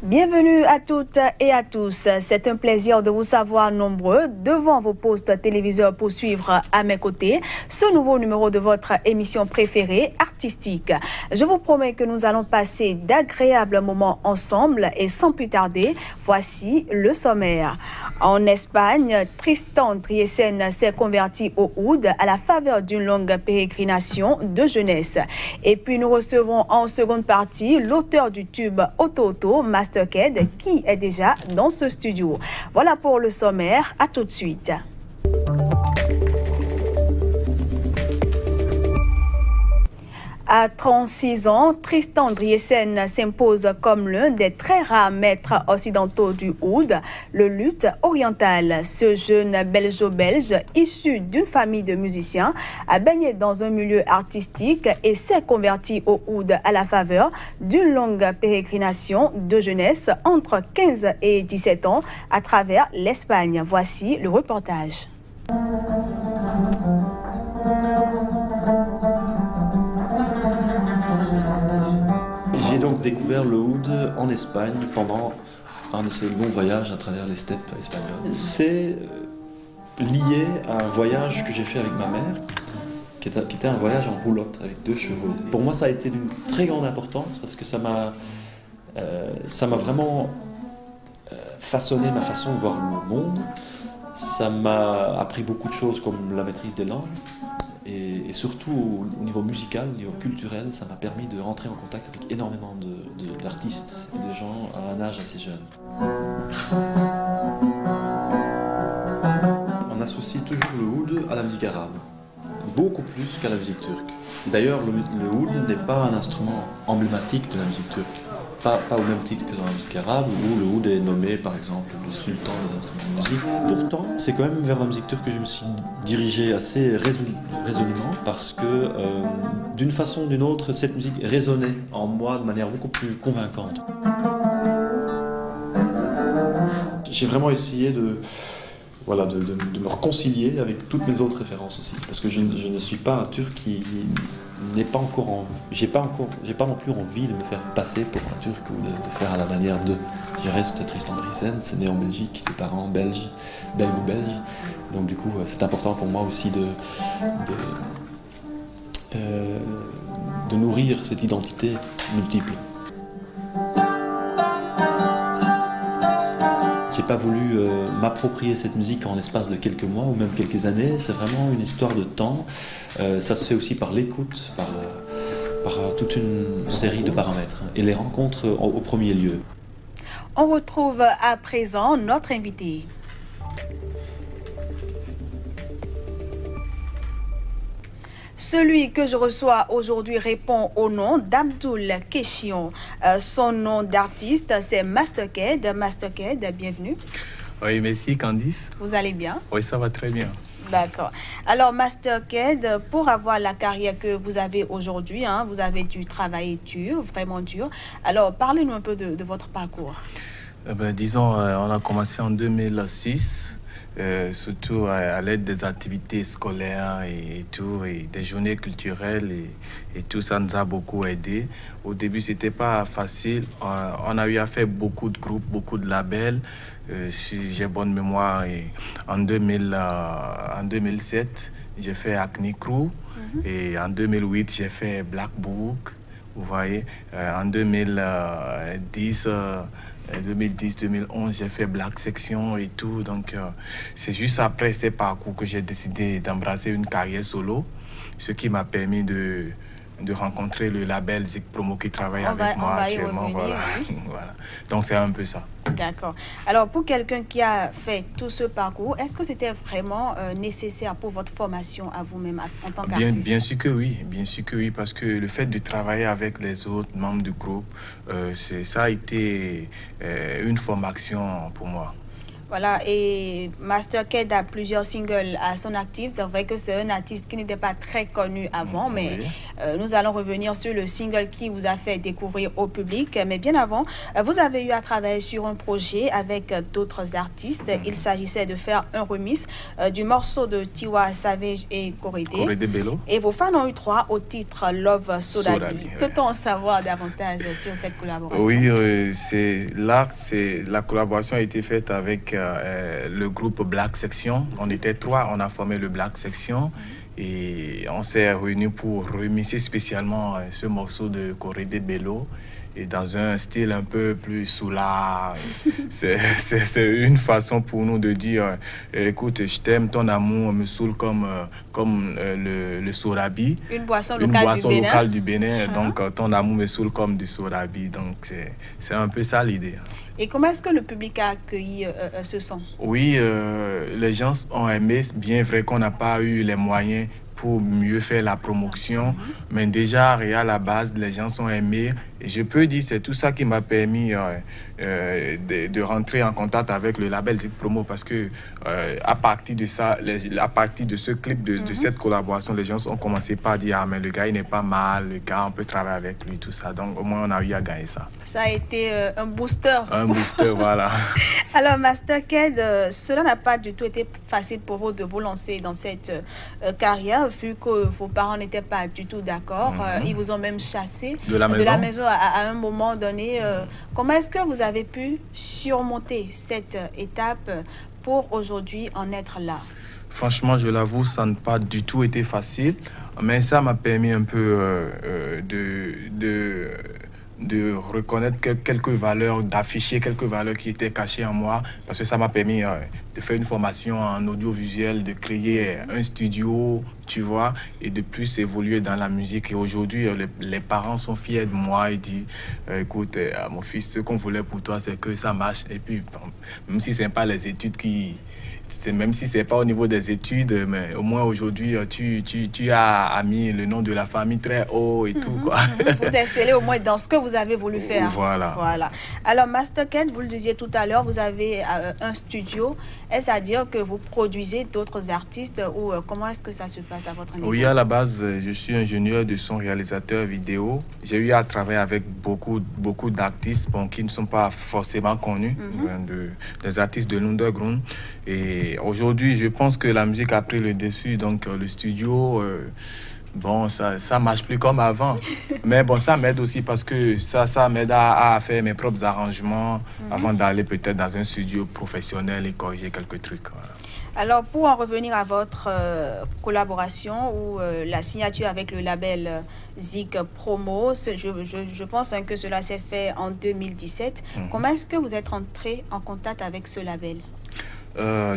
Bienvenue à toutes et à tous. C'est un plaisir de vous savoir nombreux devant vos postes téléviseurs pour suivre à mes côtés ce nouveau numéro de votre émission préférée, Artistique. Je vous promets que nous allons passer d'agréables moments ensemble et sans plus tarder, voici le sommaire. En Espagne, Tristan Driesen s'est converti au oud à la faveur d'une longue pérégrination de jeunesse. Et puis nous recevrons en seconde partie l'auteur du tube Auto Auto, Master Ked, qui est déjà dans ce studio. Voilà pour le sommaire, à tout de suite. À 36 ans, Tristan Driesen s'impose comme l'un des très rares maîtres occidentaux du oud, le luth oriental. Ce jeune belge issu d'une famille de musiciens a baigné dans un milieu artistique et s'est converti au oud à la faveur d'une longue pérégrination de jeunesse entre 15 et 17 ans à travers l'Espagne. Voici le reportage. J'ai donc découvert le oud en Espagne pendant un de ces longs voyages à travers les steppes espagnoles. C'est lié à un voyage que j'ai fait avec ma mère, qui était un voyage en roulotte avec 2 chevaux. Pour moi, ça a été d'une très grande importance parce que ça m'a vraiment façonné ma façon de voir le monde. Ça m'a appris beaucoup de choses comme la maîtrise des langues. Et surtout au niveau musical, au niveau culturel, ça m'a permis de rentrer en contact avec énormément d'artistes et de gens à un âge assez jeune. On associe toujours le oud à la musique arabe, beaucoup plus qu'à la musique turque. D'ailleurs, le oud n'est pas un instrument emblématique de la musique turque, pas au même titre que dans la musique arabe, où le oud est nommé par exemple le sultan des instruments de musique. Pourtant, c'est quand même vers la musique turque que je me suis dirigé assez résolument, parce que d'une façon ou d'une autre, cette musique résonnait en moi de manière beaucoup plus convaincante. J'ai vraiment essayé de me réconcilier avec toutes mes autres références aussi, parce que je ne suis pas un Turc qui n'est pas encore j'ai pas non plus envie de me faire passer pour un Turc ou de faire à la manière de. Je reste Tristan Driesen, c'est né en Belgique, de parents belges ou belges, donc du coup c'est important pour moi aussi de nourrir cette identité multiple. J'ai pas voulu m'approprier cette musique en l'espace de quelques mois ou même quelques années. C'est vraiment une histoire de temps. Ça se fait aussi par l'écoute, par toute une série de paramètres et les rencontres au premier lieu. On retrouve à présent notre invité. Celui que je reçois aujourd'hui répond au nom d'Abdoul Keshion. Son nom d'artiste, c'est Master Ked. Master Ked, bienvenue. Oui, merci Candice. Vous allez bien? Oui, ça va très bien. D'accord. Alors, Master Ked, pour avoir la carrière que vous avez aujourd'hui, vous avez dû travailler dur, vraiment dur. Alors, parlez-nous un peu de votre parcours. Disons, on a commencé en 2006. Surtout à l'aide des activités scolaires et tout, et des journées culturelles et tout, ça nous a beaucoup aidé. Au début, c'était pas facile. On a eu à faire beaucoup de groupes, beaucoup de labels, si j'ai bonne mémoire. Et en 2007, j'ai fait Acne Crew, et en 2008, j'ai fait Black Book. Vous voyez, en 2010, 2011, j'ai fait Black Section et tout. Donc, c'est juste après ces parcours que j'ai décidé d'embrasser une carrière solo, ce qui m'a permis de rencontrer le label Zik Promo qui travaille avec moi actuellement. Voilà. Voilà. Donc, c'est un peu ça. D'accord. Alors, pour quelqu'un qui a fait tout ce parcours, est-ce que c'était vraiment nécessaire pour votre formation à vous-même en tant qu'artiste? Bien sûr que oui, parce que le fait de travailler avec les autres membres du groupe, ça a été une formation pour moi. Voilà, et Master Ked a plusieurs singles à son actif. C'est vrai que c'est un artiste qui n'était pas très connu avant, mais nous allons revenir sur le single qui vous a fait découvrir au public. Mais bien avant, vous avez eu à travailler sur un projet avec d'autres artistes. Il s'agissait de faire un remix du morceau de Tiwa Savage et Korede Bello. Et vos fans ont eu droit au titre Love Sodabi. Peut-on en savoir davantage sur cette collaboration? Oui, la collaboration a été faite avec le groupe Black Section. On était 3, on a formé le Black Section. Et on s'est réunis pour remixer spécialement ce morceau de Korede Bello. Et dans un style un peu plus soulard. C'est une façon pour nous de dire écoute, je t'aime, ton amour me saoule comme le sorabi. Une boisson locale du Bénin. Donc ton amour me saoule comme du sorabi. Donc c'est un peu ça l'idée. Et comment est-ce que le public a accueilli ce son? Oui, les gens ont aimé. Bien vrai qu'on n'a pas eu les moyens pour mieux faire la promotion. Mais déjà, à la base, les gens sont aimés. Et je peux dire, c'est tout ça qui m'a permis de rentrer en contact avec le label Zik Promo parce que à partir de ça, à partir de ce clip, de cette collaboration, les gens ont commencé par dire ah mais le gars il n'est pas mal, le gars on peut travailler avec lui, tout ça. Donc au moins on a eu à gagner ça. Ça a été un booster. Un booster, voilà. Alors Master Ked, cela n'a pas du tout été facile pour vous de vous lancer dans cette carrière vu que vos parents n'étaient pas du tout d'accord. Ils vous ont même chassé de la maison à un moment donné. Comment est-ce que vous avez pu surmonter cette étape pour aujourd'hui en être là? Franchement, je l'avoue, ça n'a pas du tout été facile, mais ça m'a permis un peu de reconnaître quelques valeurs, d'afficher quelques valeurs qui étaient cachées en moi, parce que ça m'a permis de faire une formation en audiovisuel, de créer un studio, tu vois, et de plus évoluer dans la musique. Et aujourd'hui, les parents sont fiers de moi et disent écoute, mon fils, ce qu'on voulait pour toi, c'est que ça marche. Et puis, bon, même si ce n'est pas les études même si ce n'est pas au niveau des études, mais au moins aujourd'hui, tu as mis le nom de la famille très haut et tout, quoi. Vous excellez au moins dans ce que vous avez voulu faire. Voilà. Alors, Master Ked, vous le disiez tout à l'heure, vous avez un studio. Est-ce à dire que vous produisez d'autres artistes ou comment est-ce que ça se passe à votre niveau? Oui, à la base, je suis ingénieur de son, réalisateur vidéo. J'ai eu à travailler avec beaucoup d'artistes qui ne sont pas forcément connus, des artistes de l'underground. Et aujourd'hui, je pense que la musique a pris le dessus, donc le studio, bon, ça marche plus comme avant. Mais bon, ça m'aide aussi parce que ça m'aide à faire mes propres arrangements avant d'aller peut-être dans un studio professionnel et corriger quelques trucs. Voilà. Alors, pour en revenir à votre collaboration ou la signature avec le label Zik Promo, je pense que cela s'est fait en 2017. Comment est-ce que vous êtes entré en contact avec ce label?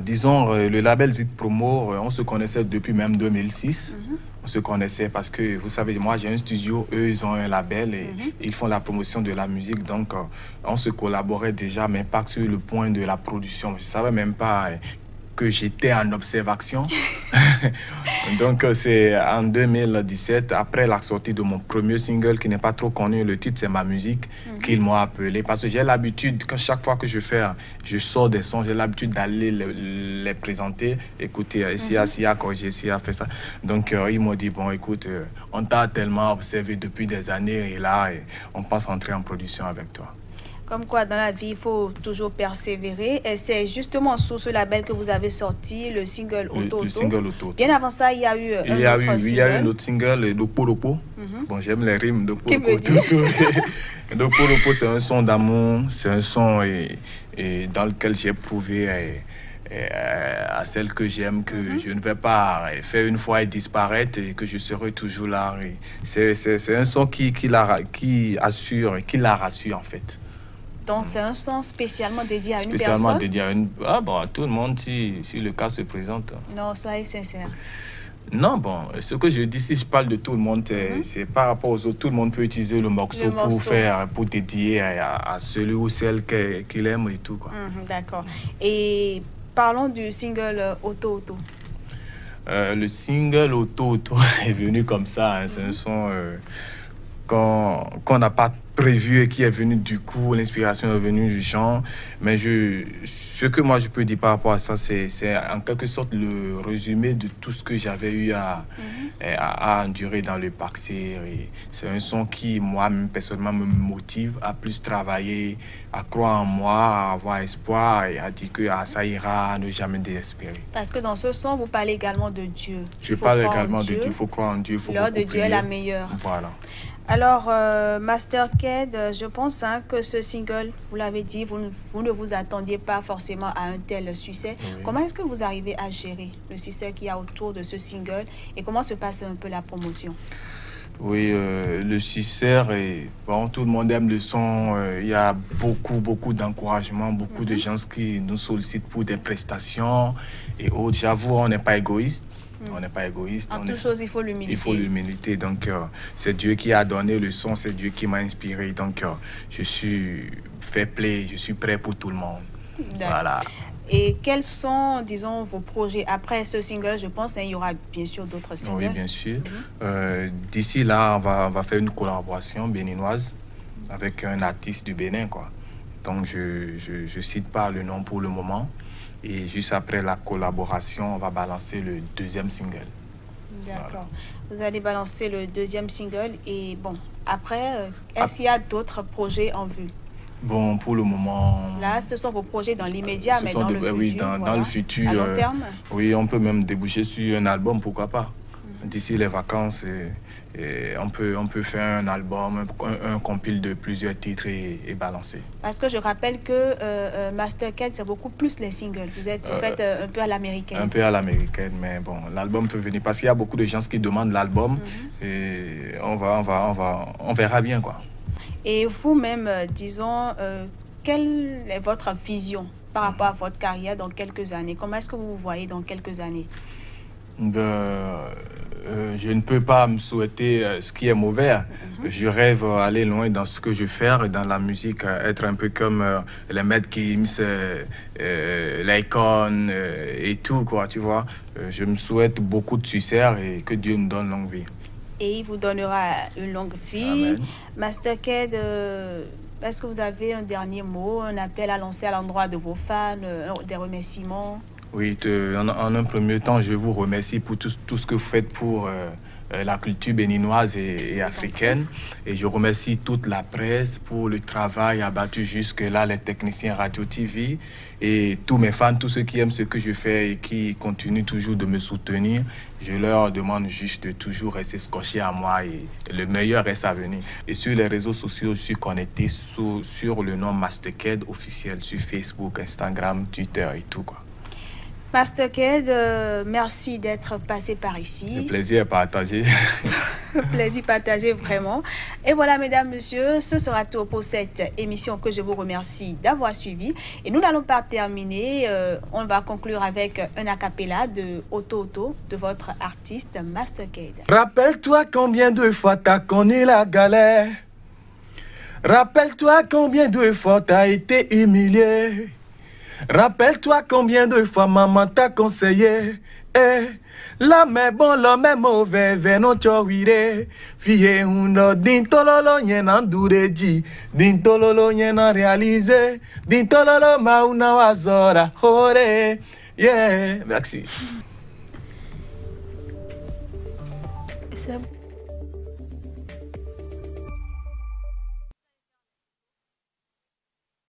Disons, le label Zik Promo, on se connaissait depuis même 2006. On se connaissait parce que, vous savez, moi j'ai un studio, eux ils ont un label et ils font la promotion de la musique. Donc, on se collaborait déjà, mais pas sur le point de la production. Je ne savais même pas que j'étais en observation. Donc, c'est en 2017, après la sortie de mon premier single qui n'est pas trop connu, le titre c'est Ma Musique, qu'ils m'ont appelé. Parce que j'ai l'habitude, chaque fois que je sors des sons, j'ai l'habitude d'aller les présenter, écouter, ici à corriger, ici à faire ça. Donc, ils m'ont dit, bon, écoute, on t'a tellement observé depuis des années et là, on pense entrer en production avec toi. Comme quoi, dans la vie, il faut toujours persévérer. Et c'est justement sous ce label que vous avez sorti le single Oto Oto. Bien avant ça, il y a eu il y a eu un autre single, Lopo Lopo. Bon, j'aime les rimes. Lopo Lopo, c'est un son d'amour. C'est un son dans lequel j'ai prouvé à celle que j'aime que je ne vais pas faire une fois et disparaître et que je serai toujours là. C'est un son qui la rassure en fait. Donc c'est un son spécialement dédié à une personne? Spécialement dédié à tout le monde si le cas se présente. Non, soyez sincère. Non, bon, ce que je dis, si je parle de tout le monde, c'est par rapport aux autres. Tout le monde peut utiliser le morceau pour dédier à celui ou celle qu'il aime et tout, quoi. D'accord. Et parlons du single Oto Oto. Le single Oto Oto est venu comme ça. C'est un son qu'on n'a pas prévu et qui est venu du coup, l'inspiration est venue du chant. Mais ce que moi je peux dire par rapport à ça, c'est en quelque sorte le résumé de tout ce que j'avais eu à endurer dans le passé. C'est un son qui, moi-même, personnellement, me motive à plus travailler, à croire en moi, à avoir espoir et à dire que ça ira, à ne jamais désespérer. Parce que dans ce son, vous parlez également de Dieu. Je parle également de Dieu, il faut croire en Dieu. L'heure de Dieu est la meilleure. Voilà. Alors, Master Ked, je pense que ce single, vous l'avez dit, vous ne vous attendiez pas forcément à un tel succès. Oui. Comment est-ce que vous arrivez à gérer le succès qu'il y a autour de ce single et comment se passe un peu la promotion? Oui, le succès, bon, tout le monde aime le son. Il y a beaucoup d'encouragement, beaucoup de gens qui nous sollicitent pour des prestations et autres. J'avoue, on n'est pas égoïste. On n'est pas égoïste. En toute chose, il faut l'humilité. Il faut l'humilité. Donc, c'est Dieu qui a donné le son, c'est Dieu qui m'a inspiré. Donc, je suis fair play, je suis prêt pour tout le monde. Voilà. Et quels sont, disons, vos projets après ce single? Je pense qu'il y aura bien sûr d'autres singles. Oui, bien sûr. D'ici là, on va faire une collaboration béninoise avec un artiste du Bénin, quoi. Donc, je cite pas le nom pour le moment. Et juste après la collaboration, on va balancer le deuxième single. D'accord. Voilà. Vous allez balancer le deuxième single. Et bon, après, est-ce qu'il y a d'autres projets en vue? Bon, pour le moment... Là, ce sont vos projets dans l'immédiat, mais dans le futur. Oui, dans le futur. À long terme? Oui, on peut même déboucher sur un album, pourquoi pas. D'ici les vacances, on peut faire un album, un compil de plusieurs titres et balancer. Parce que je rappelle que Master Ked, c'est beaucoup plus les singles. Vous faites un peu à l'américaine. Un peu à l'américaine, mais bon, l'album peut venir. Parce qu'il y a beaucoup de gens qui demandent l'album et on verra bien, quoi. Et vous-même, disons, quelle est votre vision par rapport à votre carrière dans quelques années? Comment est-ce que vous vous voyez dans quelques années? Je ne peux pas me souhaiter ce qui est mauvais. Je rêve aller loin dans ce que je fais, dans la musique, être un peu comme les Mad Kims, l'Icon et tout, quoi, tu vois. Je me souhaite beaucoup de succès et que Dieu nous donne longue vie. Et il vous donnera une longue vie. Amen. Master Ked, est-ce que vous avez un dernier mot, un appel à lancer à l'endroit de vos fans, des remerciements? Oui, en un premier temps, je vous remercie pour tout ce que vous faites pour la culture béninoise et africaine. Et je remercie toute la presse pour le travail abattu jusque-là, les techniciens Radio TV et tous mes fans, tous ceux qui aiment ce que je fais et qui continuent toujours de me soutenir. Je leur demande juste de toujours rester scotchés à moi et le meilleur reste à venir. Et sur les réseaux sociaux, je suis connecté sur le nom Master Ked officiel sur Facebook, Instagram, Twitter et tout, quoi. Master Ked, merci d'être passé par ici. Le plaisir est partagé. Le plaisir partagé, vraiment. Et voilà, mesdames, messieurs, ce sera tout pour cette émission que je vous remercie d'avoir suivi. Et nous n'allons pas terminer. On va conclure avec un a cappella de Oto Oto, de votre artiste Master Ked. Rappelle-toi combien de fois t'as connu la galère. Rappelle-toi combien de fois t'as été humilié. Rappelle-toi combien de fois maman t'a conseillé. L'homme est bon, l'homme est mauvais, venon chowire. Fie uno, din tololo yen an dureji, din tololo yen an réalisé, din tololo mauna wazora, hore. Yeah, merci.